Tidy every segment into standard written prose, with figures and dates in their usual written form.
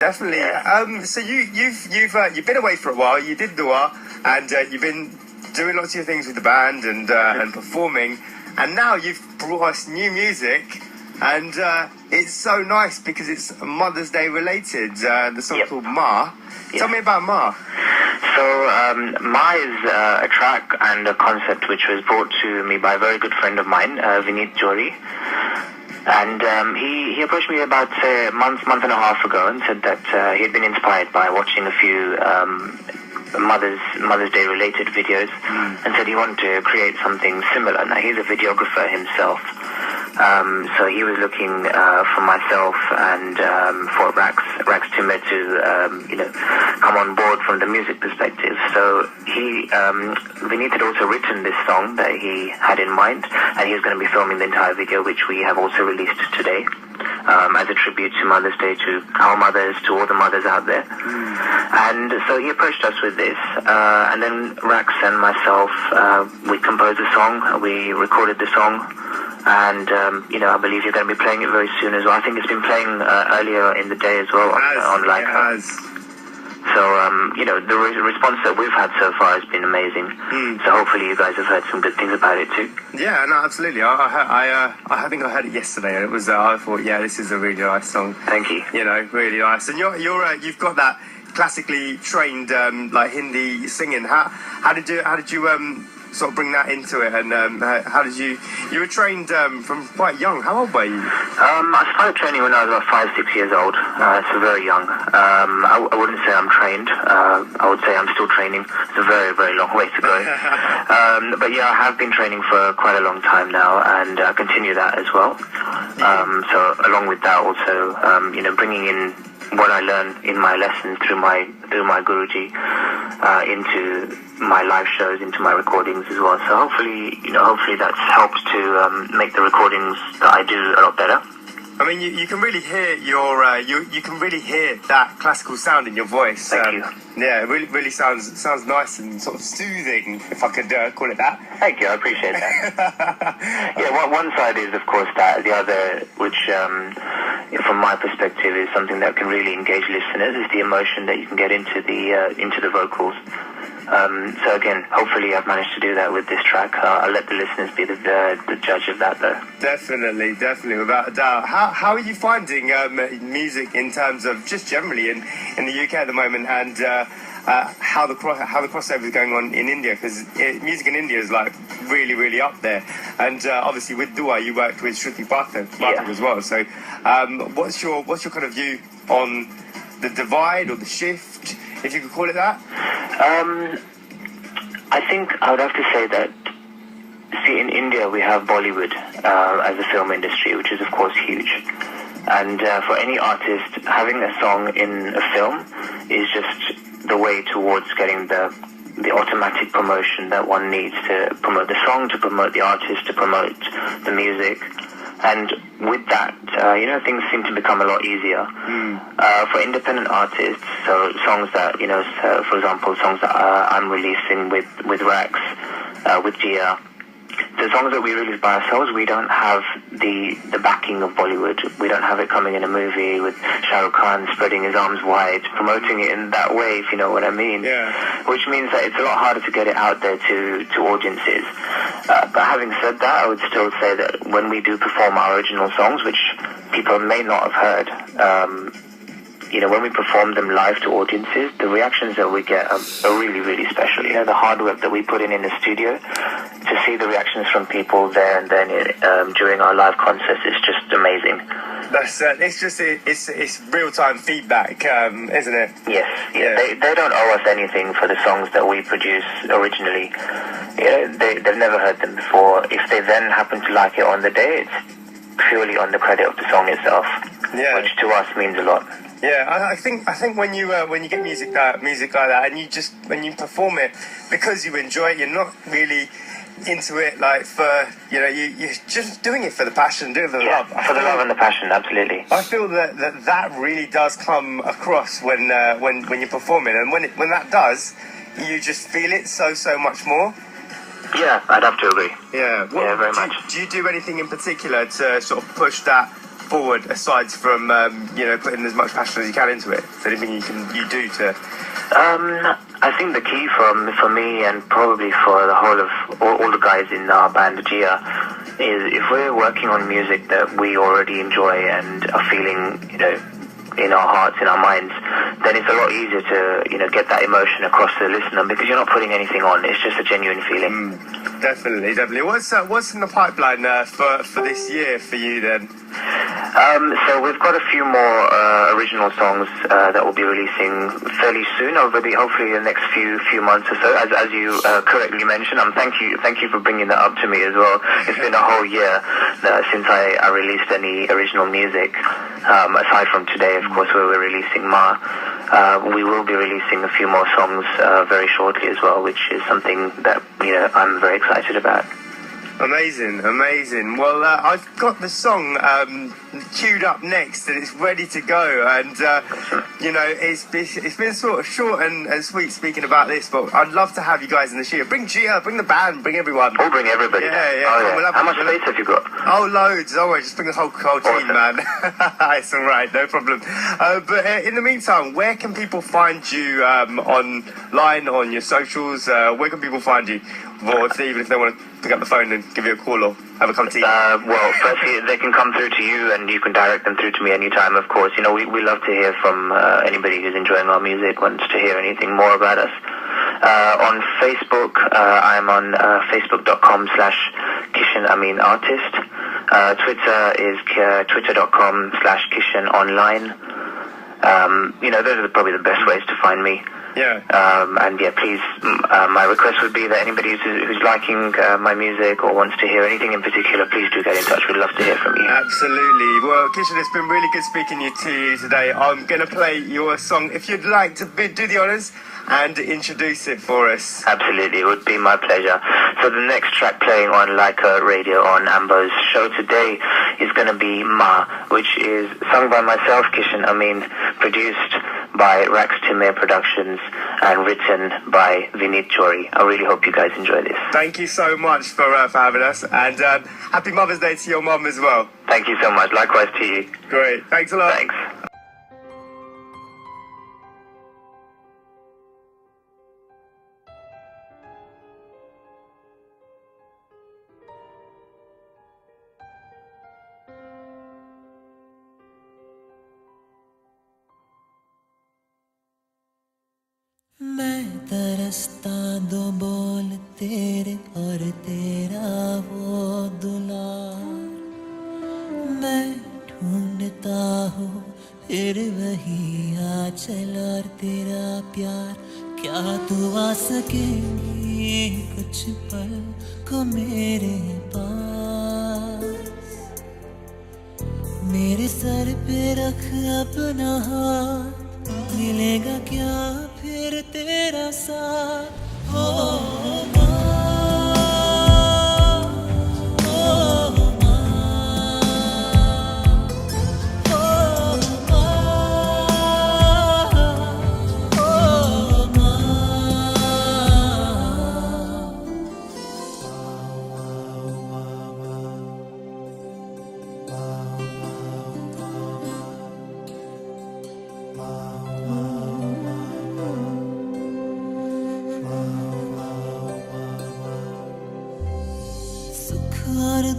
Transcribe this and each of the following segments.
definitely. Yeah. So you've been away for a while. You did Dua, and you've been doing lots of things with the band and performing, and now you've brought us new music, and it's so nice because it's Mother's Day related. The song called Maa. Tell me about Maa. So Maa is a track and a concept which was brought to me by a very good friend of mine, Vineet Jory. And he approached me about a month and a half ago and said that he had been inspired by watching a few Mother's Day related videos and said he wanted to create something similar. Now he's a videographer himself, so he was looking for myself and for Rax Timmer to come on board from the music perspective. So Vineet had also written this song that he had in mind, and he was going to be filming the entire video, which we have also released today, as a tribute to Mother's Day, to our mothers, to all the mothers out there. And so he approached us with this, and then Rax and myself, we composed the song, we recorded the song, and I believe you're going to be playing it very soon as well. I think it's been playing earlier in the day as well on Lyca. So the response that we've had so far has been amazing. So hopefully you guys have heard some good things about it too. Yeah, no, absolutely. I think I heard it yesterday, and it was. I thought, yeah, this is a really nice song. Thank you. Really nice. And you've got that classically trained like Hindi singing. How did you sort of bring that into it, and how did you were trained from quite young? How old were you? I started training when I was about 5-6 years old, so very young. I wouldn't say I'm trained. I would say I'm still training. It's a very, very long way to go. But yeah, I have been training for quite a long time now, and I continue that as well. So along with that also, bringing in what I learn in my lessons through my Guruji into my live shows, into my recordings as well. So hopefully that's helped to make the recordings that I do a lot better. I mean, you can really hear you can really hear that classical sound in your voice. Thank you. Yeah, it really sounds nice and sort of soothing, if I could call it that. Thank you, I appreciate that. Yeah, one side is of course that, the other, which from my perspective is something that can really engage listeners, is the emotion that you can get into the vocals. So again, hopefully I've managed to do that with this track. I'll let the listeners be the judge of that, though. Definitely, without a doubt. How are you finding music in terms of just generally in the UK at the moment, and how the crossover is going on in India? Because music in India is like really up there, and obviously with Dua you worked with Shruti Bhatta as well. So what's your kind of view on the divide or the shift, if you could call it that? I think I would have to say that, see, in India we have Bollywood as a film industry, which is of course huge. And for any artist, having a song in a film is just the way towards getting the automatic promotion that one needs to promote the song, to promote the artist, to promote the music. And with that, things seem to become a lot easier. For independent artists, so songs that, for example, songs that I'm releasing with Rax, with Gia, the songs that we release by ourselves, we don't have the backing of Bollywood. We don't have it coming in a movie with Shah Rukh Khan spreading his arms wide, promoting it in that way, if you know what I mean. Yeah. Which means that it's a lot harder to get it out there to audiences. But having said that, I would still say that when we do perform our original songs, which people may not have heard, when we perform them live to audiences, the reactions that we get are really, really special. The hard work that we put in the studio, to see the reactions from people there and then during our live concerts is just amazing. That's it's real-time feedback, isn't it? Yes. Yeah. They don't owe us anything for the songs that we produce originally. They've never heard them before. If they then happen to like it on the day, it's purely on the credit of the song itself, which to us means a lot. Yeah, I think when you get music like that, and when you perform it because you enjoy it, you're not really into it like for you're just doing it for the passion, doing it for the love. For the love and the passion, absolutely. I feel that really does come across when you're performing, and when that does, you just feel it so much more. Yeah, I'd have to agree. Yeah, very much. Do you do anything in particular to sort of push that forward aside from putting as much passion as you can into it? Is there anything you do to? I think the key for me and probably for the whole of all the guys in our band, Gia, is if we're working on music that we already enjoy and are feeling, in our hearts, in our minds, then it's a lot easier to, get that emotion across to the listener because you're not putting anything on. It's just a genuine feeling. Definitely. What's in the pipeline for this year for you then? So we've got a few more original songs that we'll be releasing fairly soon, hopefully the next few months or so. As you correctly mentioned, thank you for bringing that up to me as well. It's been a whole year since I released any original music. Aside from today, of course, where we're releasing Ma. We will be releasing a few more songs very shortly as well, which is something that I'm very excited about. Amazing. Well, I've got the song queued up next and it's ready to go. And, it's been sort of short and sweet speaking about this, but I'd love to have you guys in the studio. Bring Gia, bring the band, bring everyone. We'll bring everybody. Yeah. Oh, yeah. How much space have you got? Oh, loads. Oh, just bring the whole team, man. It's all right, no problem. But in the meantime, where can people find you online, on your socials? Where can people find you? Or even if they want to pick up the phone and give you a call or have a cup of tea? Well, firstly, they can come through to you and you can direct them through to me anytime, of course. We love to hear from anybody who's enjoying our music, wants to hear anything more about us. On Facebook, I'm on facebook.com/Kishan Amin Artist. Twitter is twitter.com/Kishan Online. Those are probably the best ways to find me. Yeah. Please, my request would be that anybody who's liking my music or wants to hear anything in particular, please do get in touch. We'd love to hear from you. Absolutely. Well, Kishan, it's been really good speaking to you today. I'm going to play your song. If you'd like to do the honours and introduce it for us. Absolutely, it would be my pleasure. So the next track playing on Lyca Radio on Ambo's show today is going to be Ma, which is sung by myself, Kishan Amin, produced by Rax Timir Productions and written by Vinit Chori. I really hope you guys enjoy this. Thank you so much for having us, and happy Mother's Day to your mum as well. Thank you so much. Likewise to you. Great. Thanks a lot. Thanks. मैं तरसता दो बोल तेरे और तेरा वो दुलार मैं ढूंढता हूँ फिर वही आंचल और तेरा प्यार क्या तू आ सकेगी कुछ पल को मेरे पास मेरे सर पे रख अपना हाथ मिलेगा क्या फिर तेरा साथ हो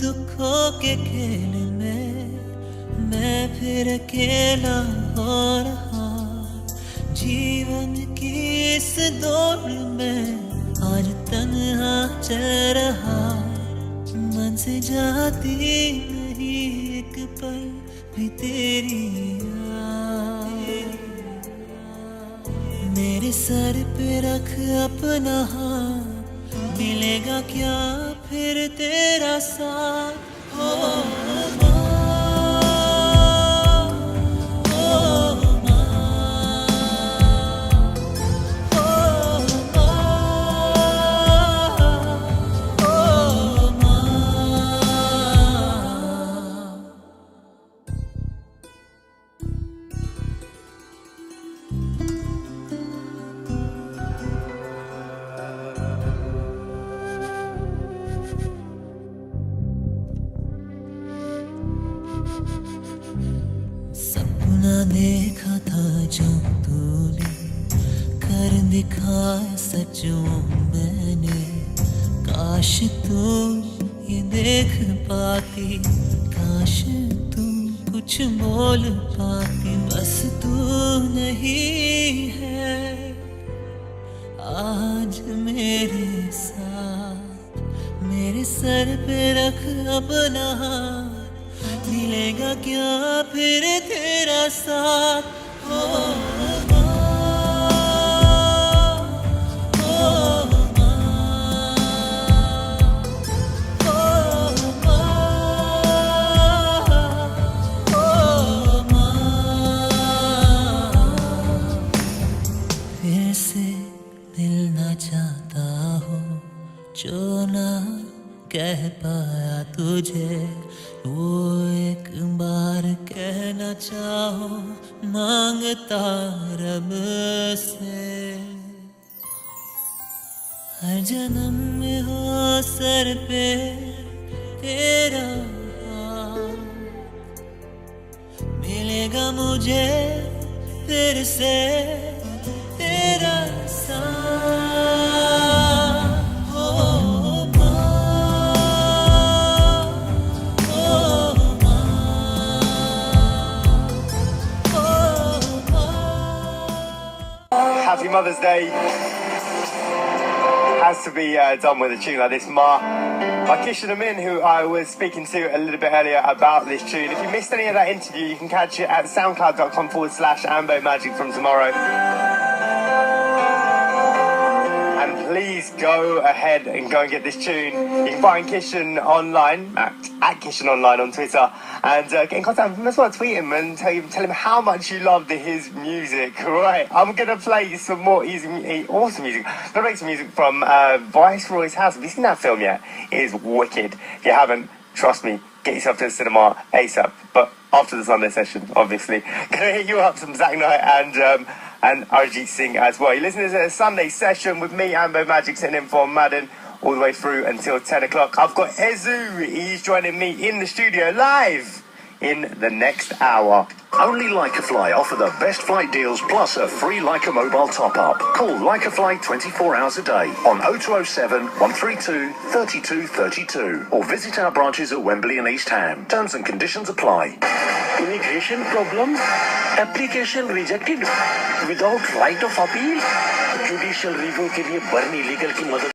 दुखों के खेल में मैं फिर अकेला हो रहा जीवन की इस दौड़ में आज तन्हा चल रहा मन से जाती नहीं एक पल भी तेरी याद मेरे सर पे रख अपना हाथ मिलेगा क्या फिर तेरा साथ हो कर दिखाया सचों मैंने काश तू ये देख पाती काश तू कुछ बोल पाती बस तू नहीं है आज मेरे साथ मेरे सर पे रख अपना हाथ मिलेगा क्या फिर तेरा साथ जो ना कह पाया तुझे वो एक बार कहना चाहो मांगता रब से हर जन्म में हो सर पे तेरा हाथ मिलेगा मुझे फिर से तेरा साथ Happy Mother's Day. Has to be done with a tune like this, Maa, by Kishan Amin, who I was speaking to a little bit earlier about this tune. If you missed any of that interview, you can catch it at soundcloud.com/Ambo Magic from tomorrow. And please go ahead and go and get this tune. You can find Kishan online, at Kishan Online on Twitter, and get in contact with him as well. Tweet him and tell him how much you loved his music. Right, I'm going to play some more awesome music. I'm going to play some music from Viceroy's House. Have you seen that film yet? It is wicked. If you haven't, trust me, get yourself to the cinema ASAP. But after the Sunday session, obviously. Going to hit you up some Zach Knight and Arjit Singh as well. You're listening to a Sunday session with me, Ambo Magic, sitting in for Madden all the way through until 10 o'clock. I've got Ezu. He's joining me in the studio live in the next hour. Only Lyca Fly offer the best flight deals plus a free Lyca mobile top-up. Call Lyca Fly 24 hours a day on 0207 132 3232 or visit our branches at Wembley and East Ham. Terms and conditions apply. Immigration problem, application rejected without right of appeal, judicial review के लिए burn illegal की मदद